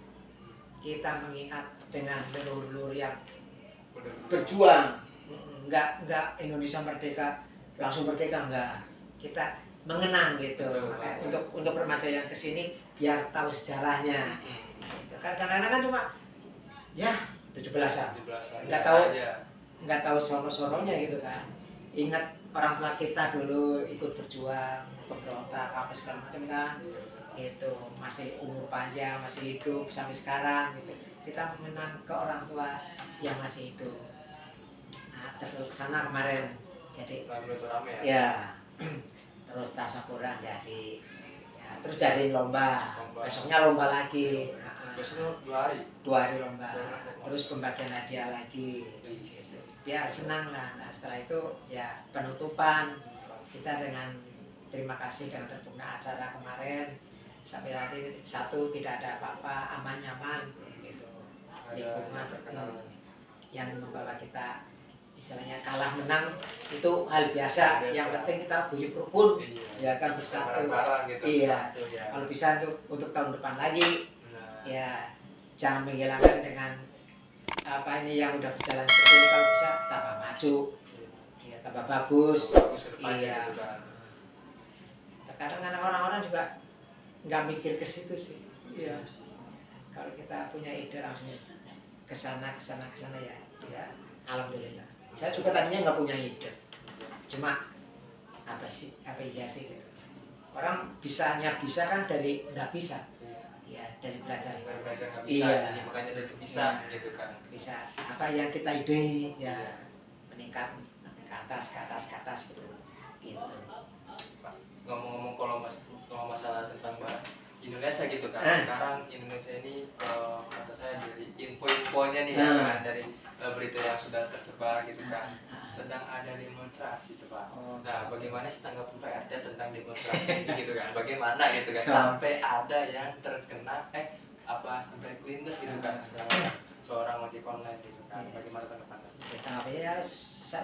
[SPEAKER 2] kita mengingat dengan leluhur yang berjuang. Enggak Indonesia merdeka langsung merdeka, enggak. Kita mengenang gitu. Makanya untuk remaja yang kesini biar tahu sejarahnya. Kadang-kadang kan cuma ya 17-an. Enggak tahu sono-sononya gitu kan. Ingat orang tua kita dulu ikut berjuang, pemberontak apa segala macam kan. Gitu, masih umur panjang, masih hidup sampai sekarang gitu. Kita mengenang ke orang tua yang masih hidup. Nah, terlaksana kemarin. Jadi ya. Terus tasakuran jadi ya, terus jadi lomba. Besoknya lomba lagi.
[SPEAKER 1] Besok 2 hari.
[SPEAKER 2] 2 hari lomba. Terus pembagian hadiah lagi. Gitu. Biar senang lah. Nah, setelah itu ya penutupan kita dengan terima kasih dengan terbuka acara kemarin. Sampai hari 1 tidak ada apa-apa, aman nyaman gitu. lingkungan
[SPEAKER 1] terkenal.
[SPEAKER 2] yang membawa kita istilahnya kalah menang itu hal biasa.
[SPEAKER 1] Biasa.
[SPEAKER 2] Yang penting kita guyup rukun,
[SPEAKER 1] Iya.
[SPEAKER 2] ya kan bisa tuh.
[SPEAKER 1] Bareng-bareng gitu.
[SPEAKER 2] Iya.
[SPEAKER 1] Satu, ya.
[SPEAKER 2] Kalau bisa untuk tahun depan lagi,
[SPEAKER 1] Nah,
[SPEAKER 2] ya jangan menghilangkan dengan apa ini yang udah berjalan seperti ini. Kalau bisa tambah maju, ya tambah bagus.
[SPEAKER 1] bagus ke depannya
[SPEAKER 2] Iya.
[SPEAKER 1] gitu kan.
[SPEAKER 2] Kadang orang-orang juga nggak mikir ke situ sih. Iya. Kalau kita punya ide langsung ke sana ya, ya alhamdulillah. Saya juga tadinya nggak punya ide, cuma apa iya sih gitu. Orang bisa kan dari nggak bisa, ya dari belajar.
[SPEAKER 1] Belajar nggak bisa,
[SPEAKER 2] Iya.
[SPEAKER 1] jadi makanya dari bisa
[SPEAKER 2] Iya.
[SPEAKER 1] gitu kan.
[SPEAKER 2] Bisa apa yang kita ide ya meningkat ke atas gitu.
[SPEAKER 1] Pak, ngomong-ngomong kalau masalah tentang Indonesia gitu kan. Sekarang Indonesia ini kata saya dari info-infonya nih ya kan, dari berita yang sudah tersebar gitu kan, sedang ada demonstrasi tuh Pak. Nah, bagaimana sih tanggapan Pak RT tentang demonstrasi ini gitu kan? Bagaimana gitu kan sampai ada yang terkena sampai kelindes gitu kan seorang ojek online gitu kan. Bagaimana tanggapan Pak?
[SPEAKER 2] Tapi ya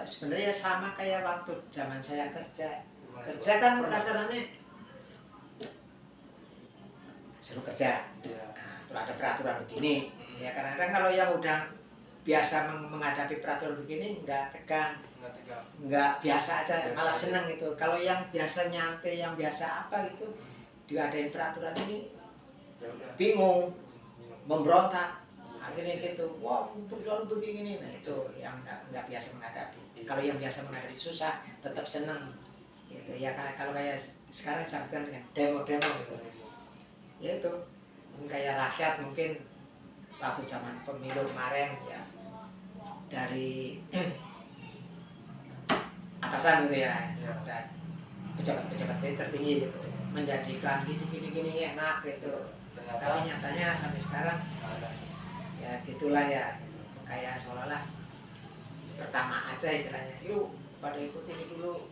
[SPEAKER 2] sebenarnya sama kayak waktu zaman saya kerja kan kasarannya suruh kerja. Nah, terus ada peraturan begini. Ya kadang-kadang kalau yang udah biasa menghadapi peraturan begini nggak tegang, nggak biasa aja, malah seneng gitu. Kalau yang biasa nyantai, yang biasa apa gitu, diadain peraturan ini bingung, memberontak. Akhirnya gitu, wah peraturan begini, nah itu yang nggak biasa menghadapi. Kalau yang biasa menghadapi susah, tetap seneng. Gitu. Ya kalau kayak sekarang sampai dengan demo-demo gitu. Ya itu kayak rakyat mungkin waktu zaman pemilu kemarin ya dari atasan gitu ya, dan pejabat-pejabat tertinggi gitu menjanjikan gini enak gitu, tapi nyatanya sampai sekarang ya gitulah ya, kayak seolah-olah pertama aja istilahnya, yuk pada ikut ini dulu.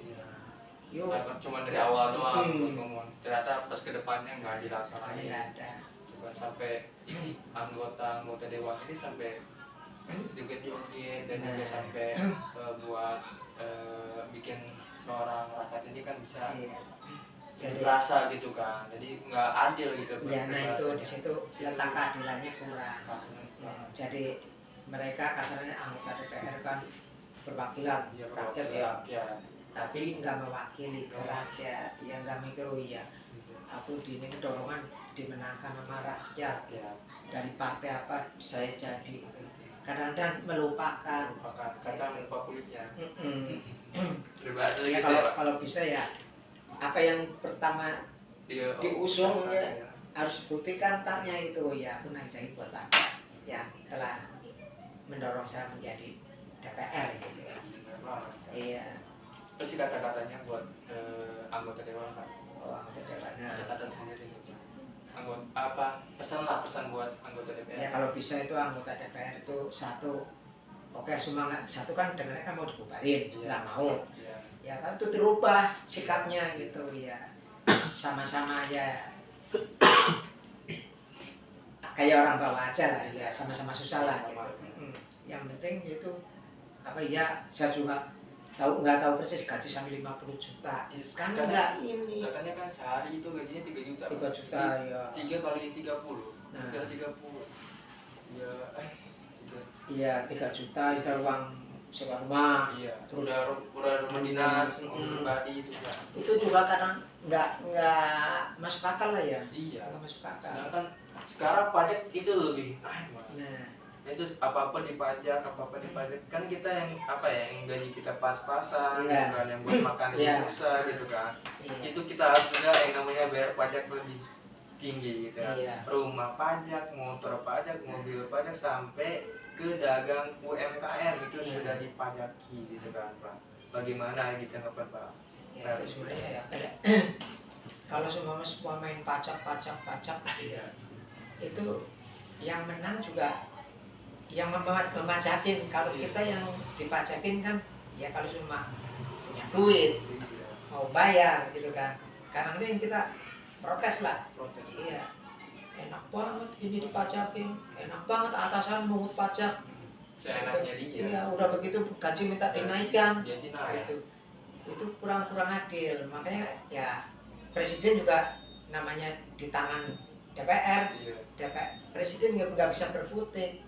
[SPEAKER 2] Yuk.
[SPEAKER 1] Cuma dari awal doang ngomong, ternyata pas kedepannya nggak dilaksanakan.
[SPEAKER 2] Nggak ada.
[SPEAKER 1] Bukan sampai ini anggota dewan ini sampai joget-joget dan juga sampai buat bikin seorang rakyat ini kan bisa jadi rasa gitu kan, jadi nggak adil gitu.
[SPEAKER 2] Iya, nah itu di situ letak keadilannya kurang. Jadi mereka kasarnya anggota DPR kan perwakilan rakyat ya. Tapi nggak mewakili ke rakyat, ya nggak mikir, oh iya aku di ini dorongan dimenangkan sama rakyat dari partai apa saya jadi, kadang-kadang melupakan
[SPEAKER 1] kacang lupa kulitnya.
[SPEAKER 2] Ya kalau bisa ya apa yang pertama diusung ya harus buktikan tarnya itu, ya aku naik buat rakyat yang telah mendorong saya menjadi DPR gitu ya. Iya.
[SPEAKER 1] Terus sih kata-katanya buat anggota dewan Pak.
[SPEAKER 2] Anggota dewan.
[SPEAKER 1] Kata-kata sendiri nih. Pesan buat anggota DPR.
[SPEAKER 2] Ya kalau bisa itu anggota DPR itu satu, oke semangat, satu kan dengarnya kan mau dibubarin, nggak mau. Ya kan itu dirubah sikapnya gitu ya. Sama-sama ya kayak orang bawah aja lah ya, sama-sama susah lah gitu. Yang penting itu apa ya, saya juga nggak tahu persis gaji sampai 50 juta kan enggak ini,
[SPEAKER 1] katanya kan sehari itu gajinya 3 juta
[SPEAKER 2] 3 juta ya
[SPEAKER 1] 3 kali 30
[SPEAKER 2] nah
[SPEAKER 1] 30 ya
[SPEAKER 2] iya 3 juta itu uang sewa rumah,
[SPEAKER 1] iya terus udah rumah dinas pribadi itu
[SPEAKER 2] juga kadang nggak masuk akal lah ya.
[SPEAKER 1] Iya
[SPEAKER 2] nggak masuk akal.
[SPEAKER 1] Sedangkan sekarang pajak itu lebih nah itu apa-apa dipajak kan kita yang yang gaji kita pas-pasan gitu kan, yang buat makan itu susah gitu kan. Itu kita harus juga yang namanya bayar pajak lebih tinggi gitu kan. Rumah pajak, motor pajak, mobil pajak, sampai ke dagang UMKM itu sudah dipajaki gitu kan Pak. Bagaimana gitu tanggapan Pak?
[SPEAKER 2] Ya itu sebenarnya ya kalau semua main pajak itu yang menang juga yang memajakin. Kalau kita yang dipajakin kan ya kalau cuma punya duit mau bayar gitu kan, kadang-kadang kita protes lah. Iya, enak banget ini dipajakin, enak banget atasan mungut pajak.
[SPEAKER 1] Seenaknya dia.
[SPEAKER 2] Iya, udah begitu gaji minta dinaikkan.
[SPEAKER 1] Dia dinaik.
[SPEAKER 2] Itu kurang adil. Makanya ya presiden juga namanya di tangan DPR.
[SPEAKER 1] Iya.
[SPEAKER 2] Presiden nggak bisa berkutik.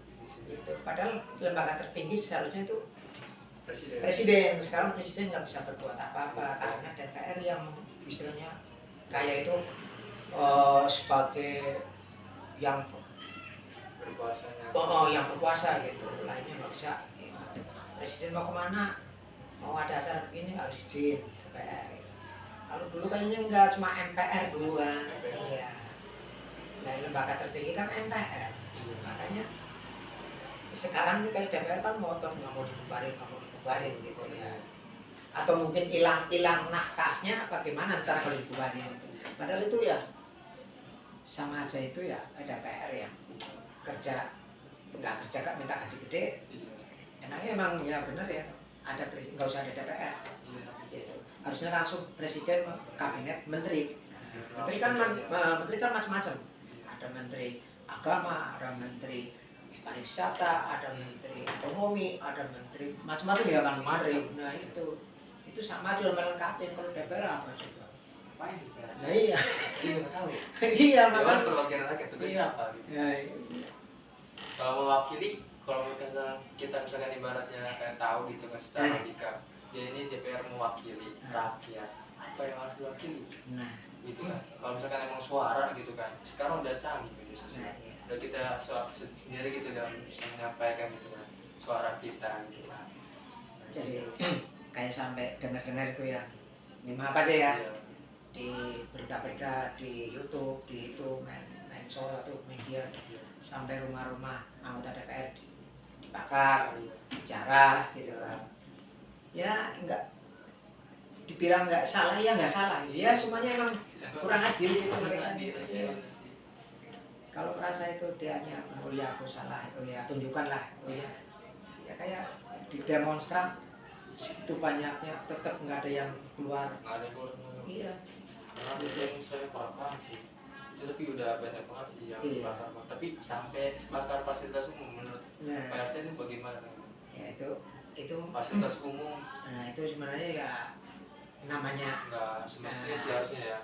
[SPEAKER 2] Gitu. Padahal lembaga tertinggi seharusnya itu presiden. Sekarang presiden nggak bisa berbuat apa-apa karena DPR yang istilahnya kayak itu sebagai yang
[SPEAKER 1] berkuasanya.
[SPEAKER 2] yang berkuasa gitu, lainnya nggak bisa. Presiden mau kemana, mau ada acara begini harus izin DPR. Kalau dulu kayaknya nggak, cuma MPR dulu kan. Iya. Nah, lembaga tertinggi kan MPR. Makanya sekarang ini kayak DPR kan motor nggak mau dibubarin gitu ya. Atau mungkin hilang nafkahnya bagaimana ntar kalau dibubarin. Padahal itu ya sama aja itu ya DPR yang kerja nggak minta gaji gede. Enaknya emang ya benar ya ada presiden, nggak usah ada DPR. Gitu. Harusnya langsung presiden kabinet menteri. Menteri kan macam-macam. Ada menteri agama, ada menteri pariwisata, ada menteri ekonomi, ada menteri macam-macam ya kan menteri. Nah itu sama aja melengkapi. Kalau DPR apa coba? Nah iya.
[SPEAKER 1] Iya nggak tahu.
[SPEAKER 2] Iya
[SPEAKER 1] Dewan
[SPEAKER 2] makanya.
[SPEAKER 1] Perwakilan Rakyat tugasnya apa gitu.
[SPEAKER 2] Ya,
[SPEAKER 1] Kalau mewakili, kalau kita misalkan ibaratnya kayak tahu gitu kan secara logika, ya ini DPR mewakili rakyat, apa yang harus diwakili?
[SPEAKER 2] nah,
[SPEAKER 1] Gitu kan. Kalau misalkan emang suara gitu kan, sekarang udah canggih media sosial.
[SPEAKER 2] iya.
[SPEAKER 1] Udah kita sendiri gitu dalam bisa menyampaikan gitu kan suara kita gitu kan.
[SPEAKER 2] Jadi kayak sampai dengar-dengar itu ya, ini maaf aja ya,
[SPEAKER 1] Iya.
[SPEAKER 2] di berita-berita di YouTube, di itu mensol atau media, sampai rumah-rumah anggota DPR dibakar, bicara gitu kan. Ya enggak dibilang nggak salah ya nggak salah, ya semuanya emang kurang adil gitu mereka. Ya. Kalau merasa itu dianya, oh ya aku salah, oh ya tunjukkanlah, oh ya kayak di demonstran segitu banyaknya tetap nggak ada yang keluar.
[SPEAKER 1] Nggak ada yang keluar.
[SPEAKER 2] Iya.
[SPEAKER 1] Karena yang saya bakar sih, itu tapi udah banyak banget sih yang
[SPEAKER 2] Iya.
[SPEAKER 1] bakar. Tapi sampai bakar fasilitas umum menurut
[SPEAKER 2] Nah,
[SPEAKER 1] Pak RT itu bagaimana?
[SPEAKER 2] ya itu
[SPEAKER 1] Fasilitas umum
[SPEAKER 2] nah itu sebenarnya ya namanya
[SPEAKER 1] nggak semestinya sih harusnya ya.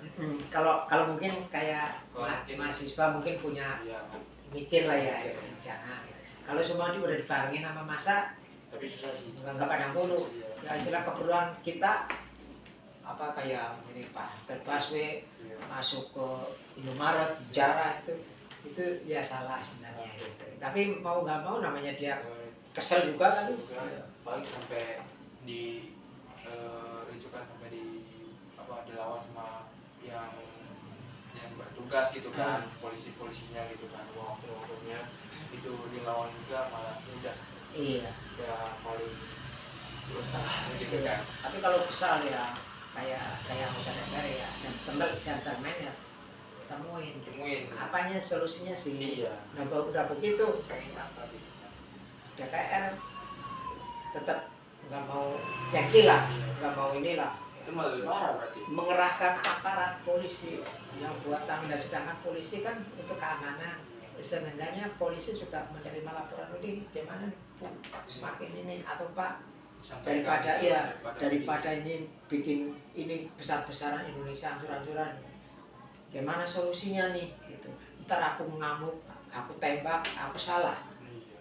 [SPEAKER 2] kalau mungkin kayak mahasiswa mungkin punya
[SPEAKER 1] Iya.
[SPEAKER 2] mikir lah ya rencana. Kalau semua udah dibarengin sama masa
[SPEAKER 1] Tapi susah sih.
[SPEAKER 2] nggak pandang bulu.
[SPEAKER 1] Iya.
[SPEAKER 2] Ya istilah keperluan kita apa kayak ini Pak Terbaswe
[SPEAKER 1] Iya.
[SPEAKER 2] masuk ke Indomaret jarah itu ya salah sebenarnya gitu. Tapi mau nggak mau namanya dia kesel juga kan.
[SPEAKER 1] Paling sampai di rujukan sampai dilawan sama yang bertugas gitu kan, polisinya gitu kan, waktu-waktunya itu dilawan juga malah udah
[SPEAKER 2] Iya.
[SPEAKER 1] paling brutal gitu kan.
[SPEAKER 2] Tapi kalau bisa ya kayak anggota DPR ya gentleman ya temuin apanya solusinya sih.
[SPEAKER 1] Iya.
[SPEAKER 2] Nah kalau udah begitu DPR tetap nggak mau gengsi lah, nggak mau inilah.
[SPEAKER 1] Itu malah lebih parah berarti.
[SPEAKER 2] Mengerahkan aparat polisi yang buat tanggung, sedangkan polisi kan untuk keamanan. Seenggaknya polisi juga menerima laporan ini di mana semakin ini atau Pak daripada ini bikin ini besar-besaran Indonesia hancur-hancuran. Gimana solusinya nih gitu. Ntar aku ngamuk, aku tembak, aku salah.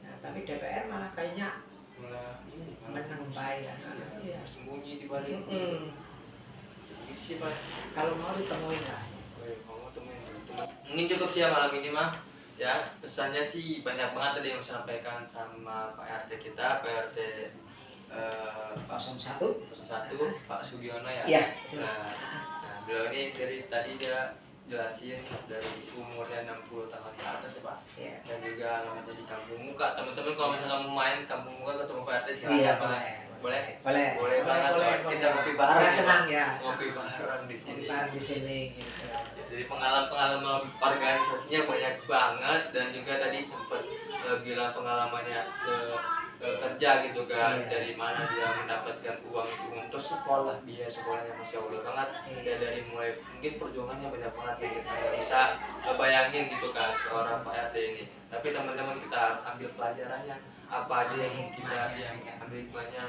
[SPEAKER 2] Nah, tapi DPR malah kayaknya menang bayar. Iya.
[SPEAKER 1] Sembunyi di balik. Gitu sih Pak.
[SPEAKER 2] Kalau mau ditemuin lah.
[SPEAKER 1] Mungkin cukup sih ya malam ini mah. Ya, pesannya sih banyak banget tadi yang disampaikan sama Pak RT kita, Pak RT
[SPEAKER 2] 01
[SPEAKER 1] Pak Sugiono ya.
[SPEAKER 2] Iya.
[SPEAKER 1] Nah, beliau ini dari tadi dia jelasin dari umurnya 60 tahun ke atas ya Pak.
[SPEAKER 2] Iya.
[SPEAKER 1] Dan juga alamatnya di Kampung Muka. Teman-teman kalau misalnya mau main Kampung Muka ketemu Pak RT
[SPEAKER 2] Iya,
[SPEAKER 1] silakan Pak.
[SPEAKER 2] boleh.
[SPEAKER 1] Boleh banget Pak. Kita ngopi bareng.
[SPEAKER 2] Saya senang ya.
[SPEAKER 1] Ngopi bareng di sini.
[SPEAKER 2] Di sini gitu.
[SPEAKER 1] Jadi pengalaman organisasinya banyak banget dan juga tadi sempat bilang pengalamannya kerja gitu kan,
[SPEAKER 2] Iya.
[SPEAKER 1] dari mana dia mendapatkan uang itu untuk sekolah, biaya sekolahnya masya Allah banget.
[SPEAKER 2] Iya.
[SPEAKER 1] Ya dari mulai mungkin perjuangannya banyak banget ya, kita nggak bisa bayangin gitu kan seorang Pak RT ini. Tapi teman-teman kita harus ambil pelajarannya, apa aja yang kita yang ambil hikmahnya,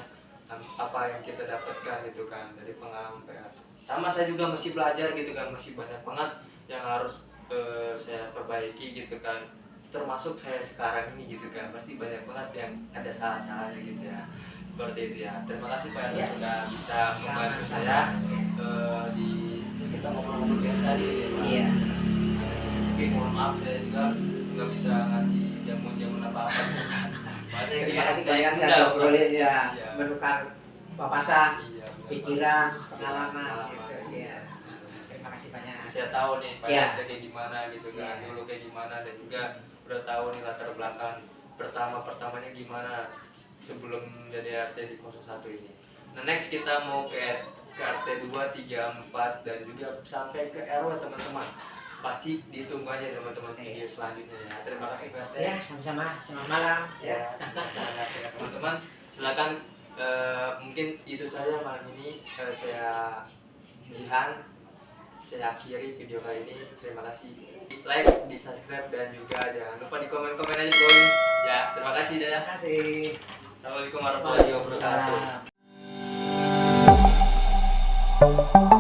[SPEAKER 1] apa yang kita dapatkan gitu kan dari pengalaman Pak RT. Sama saya juga masih belajar gitu kan, masih banyak banget yang harus saya perbaiki gitu kan, termasuk saya sekarang ini gitu kan, pasti banyak banget yang ada salah-salahnya gitu ya, seperti itu ya. Terima kasih Pak RT
[SPEAKER 2] Ya.
[SPEAKER 1] sudah bisa membantu
[SPEAKER 2] Sama-sama.
[SPEAKER 1] saya di kita ngobrol-ngobrol biasa di
[SPEAKER 2] Iya.
[SPEAKER 1] mungkin mohon maaf saya juga nggak bisa ngasih jamu-jamu apa-apa. Makanya
[SPEAKER 2] Terima kasih
[SPEAKER 1] saya
[SPEAKER 2] banyak
[SPEAKER 1] undang,
[SPEAKER 2] saya
[SPEAKER 1] Bro.
[SPEAKER 2] boleh dia
[SPEAKER 1] Iya.
[SPEAKER 2] menukar wawasan,
[SPEAKER 1] Iya, benar.
[SPEAKER 2] pikiran, pengalaman
[SPEAKER 1] Pengalaman.
[SPEAKER 2] gitu. Iya. Terima kasih banyak.
[SPEAKER 1] Saya tahu nih Pak
[SPEAKER 2] Iya.
[SPEAKER 1] RT kayak gimana gitu kan,
[SPEAKER 2] Iya.
[SPEAKER 1] dulu kayak gimana, dan juga udah tahu nih latar belakang pertamanya gimana sebelum jadi RT di 01 ini. Nah next kita mau ke RT 2, 3, 4 dan juga sampai ke RW teman-teman. Pasti ditunggu aja teman-teman video selanjutnya ya. Terima kasih Pak RT.
[SPEAKER 2] Ya, sama-sama. Selamat malam.
[SPEAKER 1] Ya, ya teman-teman, silakan mungkin itu saja malam ini. Saya Jihan, saya akhiri video kali ini. Terima kasih. Di like, di subscribe, dan juga jangan lupa di komen-komen aja bro. Ya, terima kasih dadah.
[SPEAKER 2] Terima kasih.
[SPEAKER 1] Assalamualaikum warahmatullahi wabarakatuh.
[SPEAKER 2] Waalaikumsalam.